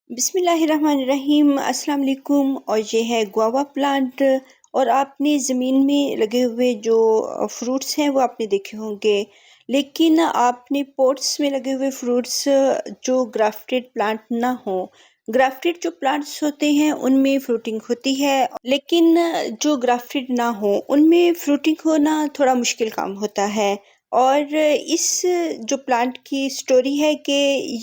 बिस्मिल्लाहिर्रहमानिर्रहीम अस्सलाम वालेकुम। और ये है गुआवा प्लांट। और आपने ज़मीन में लगे हुए जो फ्रूट्स हैं वो आपने देखे होंगे, लेकिन आपने पॉट्स में लगे हुए फ्रूट्स जो ग्राफ्टेड प्लांट ना हो। ग्राफ्टेड जो प्लांट्स होते हैं उनमें फ्रूटिंग होती है, लेकिन जो ग्राफ्टेड ना हो उनमें फ्रूटिंग होना थोड़ा मुश्किल काम होता है। और इस जो प्लांट की स्टोरी है कि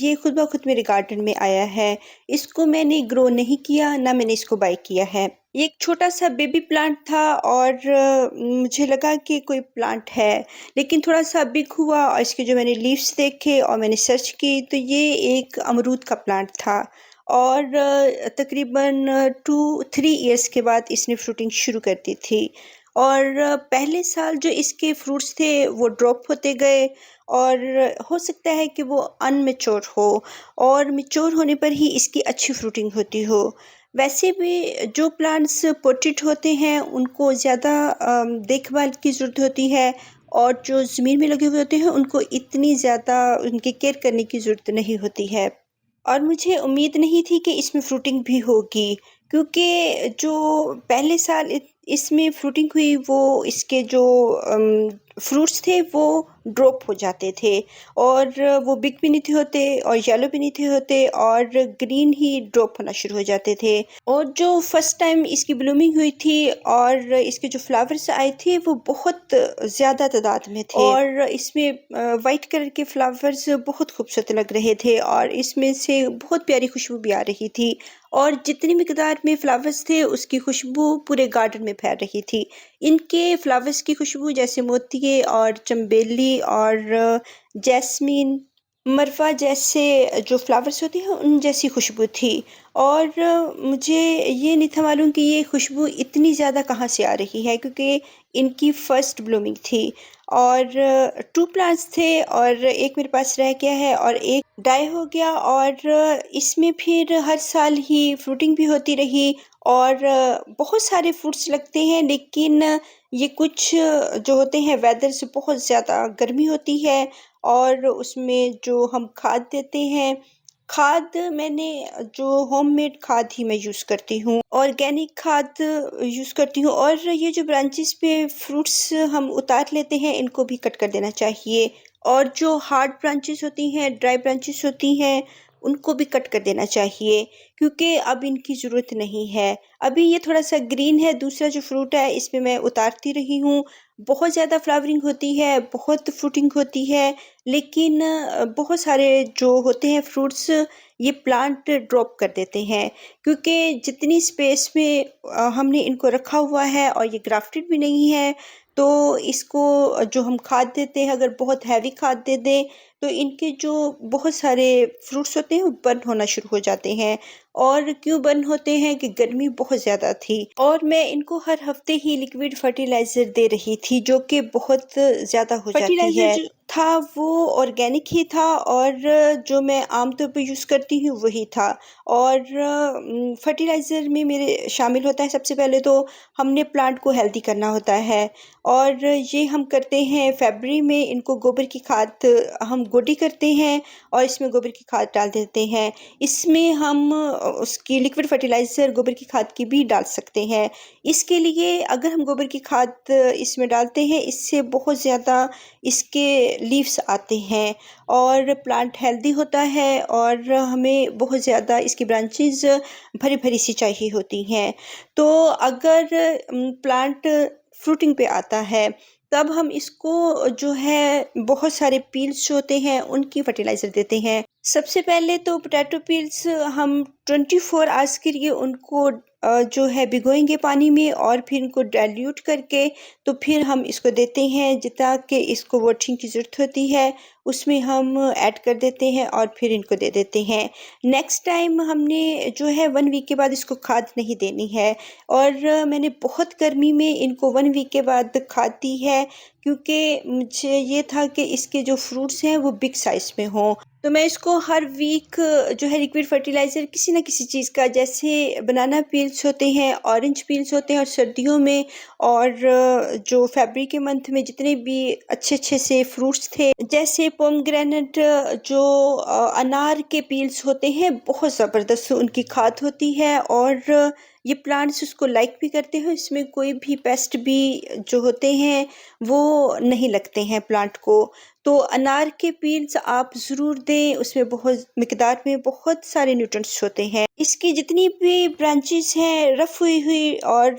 ये खुद ब खुद मेरे गार्डन में आया है। इसको मैंने ग्रो नहीं किया, ना मैंने इसको बाय किया है। ये एक छोटा सा बेबी प्लांट था और मुझे लगा कि कोई प्लांट है, लेकिन थोड़ा सा बिग हुआ और इसके जो मैंने लीव्स देखे और मैंने सर्च की तो ये एक अमरूद का प्लांट था। और तकरीबन 2-3 ईयर्स के बाद इसने फ्रूटिंग शुरू कर दी थी। और पहले साल जो इसके फ्रूट्स थे वो ड्रॉप होते गए, और हो सकता है कि वो अनमेच्योर हो और मैच्योर होने पर ही इसकी अच्छी फ्रूटिंग होती हो। वैसे भी जो प्लांट्स पोटेड होते हैं उनको ज़्यादा देखभाल की ज़रूरत होती है, और जो ज़मीन में लगे हुए होते हैं उनको इतनी ज़्यादा उनकी केयर करने की ज़रूरत नहीं होती है। और मुझे उम्मीद नहीं थी कि इसमें फ्रूटिंग भी होगी, क्योंकि जो पहले साल इसमें फ्रूटिंग हुई वो इसके जो फ्रूट्स थे वो ड्रॉप हो जाते थे, और वो बिग भी नहीं थे होते और येलो भी नहीं थे होते, और ग्रीन ही ड्रॉप होना शुरू हो जाते थे। और जो फर्स्ट टाइम इसकी ब्लूमिंग हुई थी और इसके जो फ्लावर्स आए थे वो बहुत ज़्यादा तादाद में थे, और इसमें वाइट कलर के फ्लावर्स बहुत खूबसूरत लग रहे थे और इसमें से बहुत प्यारी खुशबू भी आ रही थी। और जितनी मिकदार में फ्लावर्स थे उसकी खुशबू पूरे गार्डन में फैल रही थी। इनके फ्लावर्स की खुशबू जैसे मोतिये और चंबेली और जैस्मीन, मरवा जैसे जो फ्लावर्स होते हैं उन जैसी खुशबू थी। और मुझे ये नहीं था मालूम कि ये खुशबू इतनी ज़्यादा कहाँ से आ रही है, क्योंकि इनकी फ़र्स्ट ब्लूमिंग थी। और 2 प्लांट्स थे और एक मेरे पास रह गया है और एक डाई हो गया, और इसमें फिर हर साल ही फ्रूटिंग भी होती रही और बहुत सारे फ्रूट्स लगते हैं, लेकिन ये कुछ जो होते हैं वेदर से बहुत ज़्यादा गर्मी होती है, और उसमें जो हम खाद देते हैं, खाद मैंने जो होममेड खाद ही मैं यूज़ करती हूँ, ऑर्गेनिक खाद यूज़ करती हूँ। और ये जो ब्रांचेस पे फ्रूट्स हम उतार लेते हैं इनको भी कट कर देना चाहिए, और जो हार्ड ब्रांचेस होती हैं, ड्राई ब्रांचेस होती हैं, उनको भी कट कर देना चाहिए, क्योंकि अब इनकी ज़रूरत नहीं है। अभी ये थोड़ा सा ग्रीन है, दूसरा जो फ्रूट है इसमें मैं उतारती रही हूँ। बहुत ज़्यादा फ्लावरिंग होती है, बहुत फ्रूटिंग होती है, लेकिन बहुत सारे जो होते हैं फ्रूट्स ये प्लांट ड्रॉप कर देते हैं, क्योंकि जितनी स्पेस में हमने इनको रखा हुआ है और ये ग्राफ्टेड भी नहीं है, तो इसको जो हम खाद देते हैं अगर बहुत हैवी खाद दे दें तो इनके जो बहुत सारे फ्रूट्स होते हैं वो बर्न होना शुरू हो जाते हैं। और क्यों बर्न होते हैं कि गर्मी बहुत ज़्यादा थी, और मैं इनको हर हफ्ते ही लिक्विड फर्टिलाइज़र दे रही थी जो कि बहुत ज़्यादा हो जाती फर्टिलाइज़र है। जो था वो ऑर्गेनिक ही था, और जो मैं आमतौर पे यूज़ करती हूँ वही था। और फर्टिलाइज़र में मेरे शामिल होता है, सबसे पहले तो हमने प्लांट को हेल्दी करना होता है, और ये हम करते हैं फरवरी में। इनको गोबर की खाद हम गोडी करते हैं और इसमें गोबर की खाद डाल देते हैं। इसमें हम उसकी लिक्विड फर्टिलाइज़र गोबर की खाद की भी डाल सकते हैं। इसके लिए अगर हम गोबर की खाद इसमें डालते हैं, इससे बहुत ज़्यादा इसके लीव्स आते हैं और प्लांट हेल्दी होता है, और हमें बहुत ज़्यादा इसकी ब्रांचेस भरी भरी सी चाहिए होती हैं। तो अगर प्लांट फ्रूटिंग पे आता है तब हम इसको जो है बहुत सारे पील्स जो होते हैं उनकी फर्टिलाइज़र देते हैं। सबसे पहले तो पोटैटो पील्स हम 24 आवर्स के लिए उनको जो है भिगोएंगे पानी में, और फिर इनको डाइल्यूट करके तो फिर हम इसको देते हैं। जितना कि इसको वाटरिंग की ज़रूरत होती है उसमें हम ऐड कर देते हैं और फिर इनको दे देते हैं। नेक्स्ट टाइम हमने जो है 1 वीक के बाद इसको खाद नहीं देनी है, और मैंने बहुत गर्मी में इनको 1 वीक के बाद खाद दी है, क्योंकि मुझे ये था कि इसके जो फ्रूट्स हैं वो बिग साइज़ में हों। तो मैं इसको हर वीक जो है लिक्विड फर्टिलाइज़र किसी न किसी चीज़ का, जैसे बनाना पील्स होते हैं, ऑरेंज पील्स होते हैं और सर्दियों में और जो फ़रवरी के मंथ में जितने भी अच्छे-अच्छे से फ्रूट्स थे, जैसे पोमग्रेनेट, जो अनार के पील्स होते हैं, बहुत ज़बरदस्त उनकी खाद होती है और ये प्लांट्स उसको लाइक भी करते हैं। इसमें कोई भी पेस्ट भी जो होते हैं वो नहीं लगते हैं प्लांट को। तो अनार के पील्स आप ज़रूर दें, उसमें बहुत मिकदार में बहुत सारे न्यूट्रिएंट्स होते हैं। इसकी जितनी भी ब्रांचेज़ हैं रफ़ हुई हुई और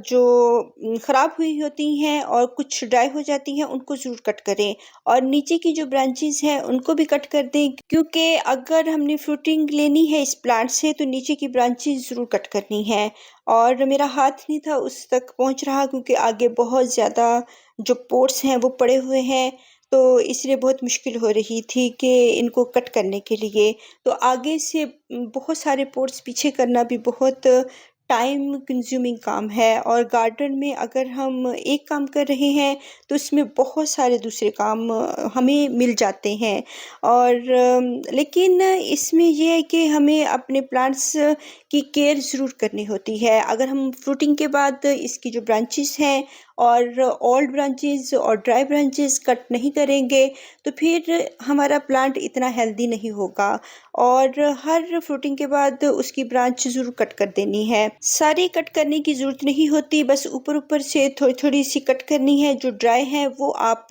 जो ख़राब हुई होती हैं और कुछ ड्राई हो जाती हैं, उनको ज़रूर कट करें और नीचे की जो ब्रांचेज़ हैं उनको भी कट कर दें, क्योंकि अगर हमने फ्रूटिंग लेनी है इस प्लांट से तो नीचे की ब्रांचेज़ ज़रूर कट करनी है। और मेरा हाथ नहीं था उस तक पहुँच रहा, क्योंकि आगे बहुत ज़्यादा जो पोर्ट्स हैं वो पड़े हुए हैं, तो इसलिए बहुत मुश्किल हो रही थी कि इनको कट करने के लिए। तो आगे से बहुत सारे पोर्ट्स पीछे करना भी बहुत टाइम कंज्यूमिंग काम है और गार्डन में अगर हम एक काम कर रहे हैं तो उसमें बहुत सारे दूसरे काम हमें मिल जाते हैं। और लेकिन इसमें ये है कि हमें अपने प्लांट्स की केयर ज़रूर करनी होती है। अगर हम फ्रूटिंग के बाद इसकी जो ब्रांचेस हैं और ओल्ड ब्रांचेस और ड्राई ब्रांचेस कट नहीं करेंगे तो फिर हमारा प्लांट इतना हेल्दी नहीं होगा। और हर फ्रूटिंग के बाद उसकी ब्रांच ज़रूर कट कर देनी है। सारी कट करने की ज़रूरत नहीं होती, बस ऊपर-ऊपर से थोड़ी-थोड़ी सी कट करनी है। जो ड्राई है वो आप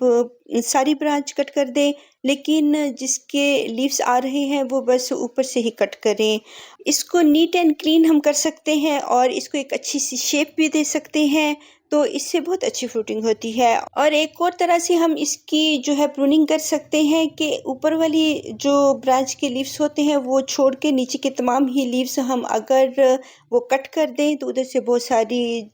सारी ब्रांच कट कर दें, लेकिन जिसके लीव्स आ रहे हैं वो बस ऊपर से ही कट करें। इसको नीट एंड क्लीन हम कर सकते हैं और इसको एक अच्छी सी शेप भी दे सकते हैं, तो इससे बहुत अच्छी फ्रूटिंग होती है। और एक और तरह से हम इसकी जो है प्रूनिंग कर सकते हैं कि ऊपर वाली जो ब्रांच के लीव्स होते हैं वो छोड़ के नीचे के तमाम ही लीव्स हम अगर वो कट कर दें तो उधर से बहुत सारी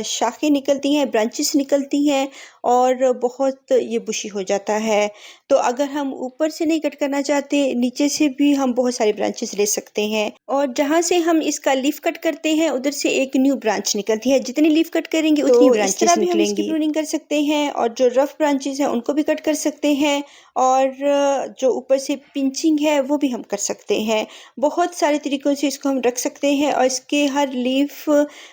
शाखें निकलती हैं, ब्रांचेस निकलती हैं और बहुत ये बुशी हो जाता है। तो अगर हम ऊपर से नहीं कट करना चाहते, नीचे से भी हम बहुत सारी ब्रांचेस ले सकते हैं और जहाँ से हम इसका लीफ कट करते हैं उधर से एक न्यू ब्रांच निकलती है। जितनी लीफ कट करेंगे उतनी ब्रांचेस निकलेंगी। इस तरह भी हम इसकी प्रूनिंग कर सकते हैं और जो रफ ब्रांचेस हैं उनको भी कट कर सकते हैं और जो ऊपर से पिंचिंग है वो भी हम कर सकते हैं। बहुत सारे तरीक़ों से इसको हम रख सकते हैं और इसके हर लीफ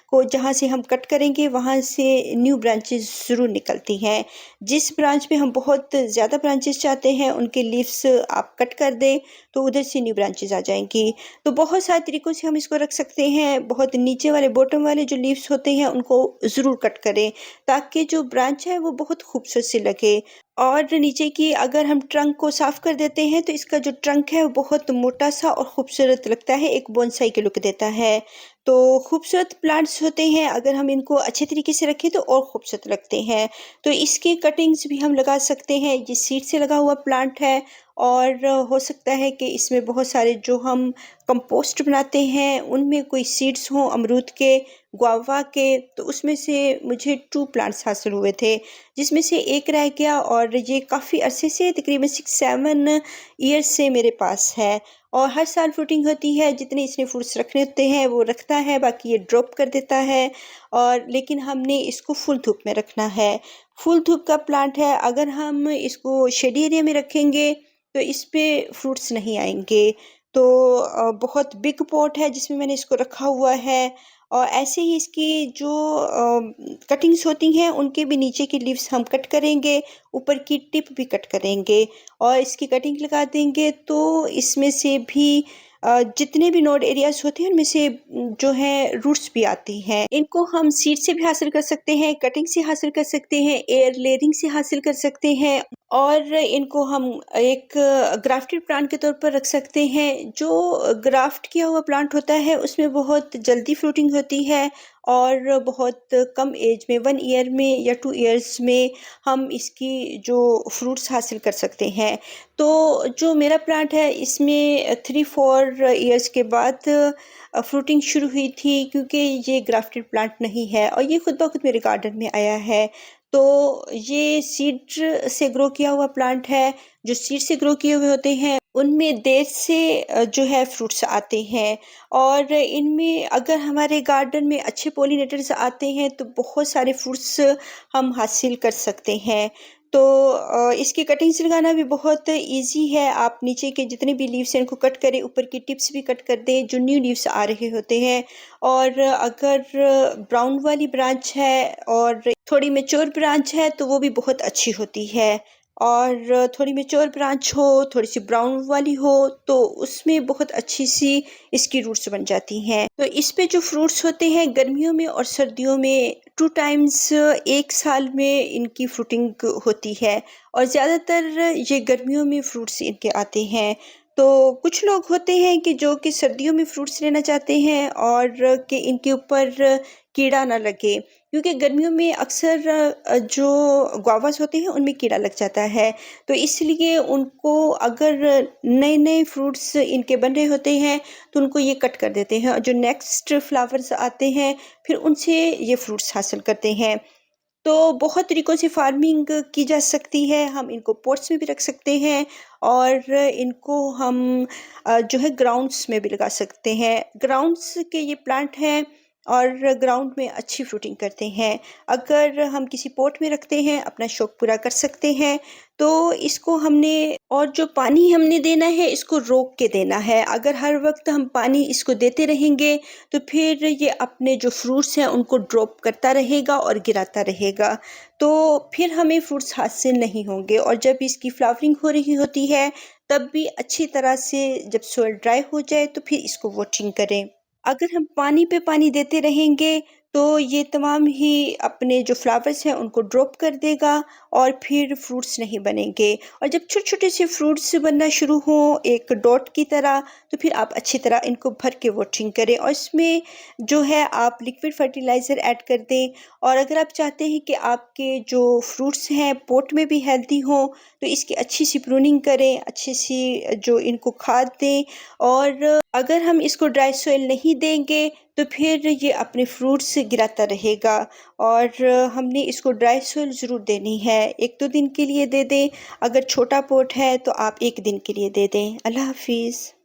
को जहाँ से हम कट करेंगे वहाँ से न्यू ब्रांचेस ज़रूर निकलती हैं। जिस ब्रांच में हम बहुत ज़्यादा ब्रांचेस चाहते हैं उनके लीव्स आप कट कर दें तो उधर से न्यू ब्रांचेस आ जाएंगी। तो बहुत सारे तरीक़ों से हम इसको रख सकते हैं। बहुत नीचे वाले बॉटम वाले जो लीव्स होते हैं उनको ज़रूर कट करें ताकि जो ब्रांच है वो बहुत खूबसूरत सी लगे। और नीचे की अगर हम ट्रंक को साफ़ कर देते हैं तो इसका जो ट्रंक है वो बहुत मोटा सा और खूबसूरत लगता है, एक बोनसाई की लुक देता है। तो खूबसूरत प्लांट्स होते हैं, अगर हम इनको अच्छे तरीके से रखें तो और खूबसूरत लगते हैं। तो इसके कटिंग्स भी हम लगा सकते हैं। ये सीड से लगा हुआ प्लांट है और हो सकता है कि इसमें बहुत सारे जो हम कंपोस्ट बनाते हैं उनमें कोई सीड्स हों अमरूद के, गुआवा के, तो उसमें से मुझे 2 प्लांट्स हासिल हुए थे, जिसमें से एक रह गया और ये काफ़ी अरसे से तकरीबन 6-7 ईयर्स से मेरे पास है और हर साल फ्रूटिंग होती है। जितने इसने फ्रूट्स रखने होते हैं वो रखता है, बाकी ये ड्रॉप कर देता है। और लेकिन हमने इसको फुल धूप में रखना है। फुल धूप का प्लांट है, अगर हम इसको शेडी एरिया में रखेंगे तो इस पे फ्रूट्स नहीं आएंगे। तो बहुत बिग पॉट है जिसमें मैंने इसको रखा हुआ है और ऐसे ही इसकी जो कटिंग्स होती हैं उनके भी नीचे की लीव्स हम कट करेंगे, ऊपर की टिप भी कट करेंगे और इसकी कटिंग लगा देंगे तो इसमें से भी जितने भी नोड एरियाज होते हैं उनमें से जो है रूट्स भी आती हैं। इनको हम सीड से भी हासिल कर सकते हैं, कटिंग से हासिल कर सकते हैं, एयर लेयरिंग से हासिल कर सकते हैं और इनको हम एक ग्राफ्टेड प्लांट के तौर पर रख सकते हैं। जो ग्राफ्ट किया हुआ प्लांट होता है उसमें बहुत जल्दी फ्रूटिंग होती है और बहुत कम एज में 1 ईयर में या 2 ईयर्स में हम इसकी जो फ्रूट्स हासिल कर सकते हैं। तो जो मेरा प्लांट है इसमें 3-4 ईयर्स के बाद फ्रूटिंग शुरू हुई थी, क्योंकि ये ग्राफ्टेड प्लांट नहीं है और ये खुद ब खुद मेरे गार्डन में आया है। तो ये सीड से ग्रो किया हुआ प्लांट है। जो सीड से ग्रो किए हुए होते हैं उनमें देर से जो है फ्रूट्स आते हैं और इनमें अगर हमारे गार्डन में अच्छे पॉलिनेटर्स आते हैं तो बहुत सारे फ्रूट्स हम हासिल कर सकते हैं। तो इसकी कटिंग्स लगाना भी बहुत ईज़ी है। आप नीचे के जितने भी लीव्स हैं इनको कट करें, ऊपर की टिप्स भी कट कर दें जो न्यू लीव्स आ रहे होते हैं। और अगर ब्राउन वाली ब्रांच है और थोड़ी मैच्योर ब्रांच है तो वो भी बहुत अच्छी होती है। और थोड़ी मैच्योर ब्रांच हो, थोड़ी-सी ब्राउन वाली हो, तो उसमें बहुत अच्छी-सी इसकी रूट्स बन जाती हैं। तो इस पे जो फ्रूट्स होते हैं गर्मियों में और सर्दियों में 2 टाइम्स 1 साल में इनकी फ्रूटिंग होती है और ज़्यादातर ये गर्मियों में फ्रूट्स इनके आते हैं। तो कुछ लोग होते हैं कि जो कि सर्दियों में फ्रूट्स लेना चाहते हैं और कि इनके ऊपर कीड़ा ना लगे। क्योंकि गर्मियों में अक्सर जो गुआवाज़ होते हैं उनमें कीड़ा लग जाता है, तो इसलिए उनको अगर नए-नए फ्रूट्स इनके बन रहे होते हैं, तो उनको ये कट कर देते हैं और जो नेक्स्ट फ्लावर्स आते हैं, फिर उनसे ये फ्रूट्स हासिल करते हैं। तो बहुत तरीकों से फार्मिंग की जा सकती है, हम इनको पॉट्स में भी रख सकते हैं और इनको हम जो है ग्राउंड्स में भी लगा सकते हैं। ग्राउंड्स के ये प्लांट हैं और ग्राउंड में अच्छी फ्रूटिंग करते हैं। अगर हम किसी पॉट में रखते हैं, अपना शौक पूरा कर सकते हैं, तो इसको हमने और जो पानी हमने देना है, इसको रोक के देना है। अगर हर वक़्त हम पानी इसको देते रहेंगे, तो फिर ये अपने जो फ्रूट्स हैं, उनको ड्रॉप करता रहेगा और गिराता रहेगा। तो फिर हमें फ्रूट्स हासिल नहीं होंगे और जब इसकी फ्लावरिंग हो रही होती है, तब भी अच्छी तरह से जब सॉइल ड्राई हो जाए, तो फिर इसको वाटरिंग करें। अगर हम पानी पे पानी देते रहेंगे तो ये तमाम ही अपने जो फ्लावर्स हैं उनको ड्रॉप कर देगा और फिर फ्रूट्स नहीं बनेंगे और जब छोटे-छोटे से फ्रूट्स बनना शुरू हों एक डॉट की तरह तो फिर आप अच्छी तरह इनको भर के वाटरिंग करें और इसमें जो है आप लिक्विड फर्टिलाइज़र ऐड कर दें और अगर आप चाहते हैं कि आपके जो फ्रूट्स हैं पॉट में भी हेल्दी हों तो इसकी अच्छी सी प्रूनिंग करें, अच्छी सी जो इनको खाद दें और अगर हम इसको ड्राई सॉइल नहीं देंगे तो फिर ये अपने फ्रूट्स गिराता रहेगा और हमने इसको ड्राई सॉइल ज़रूर देनी है। 1-2 दिन के लिए दे दें, अगर छोटा पॉट है तो आप 1 दिन के लिए दे दें। अल्लाह हाफ़िज़।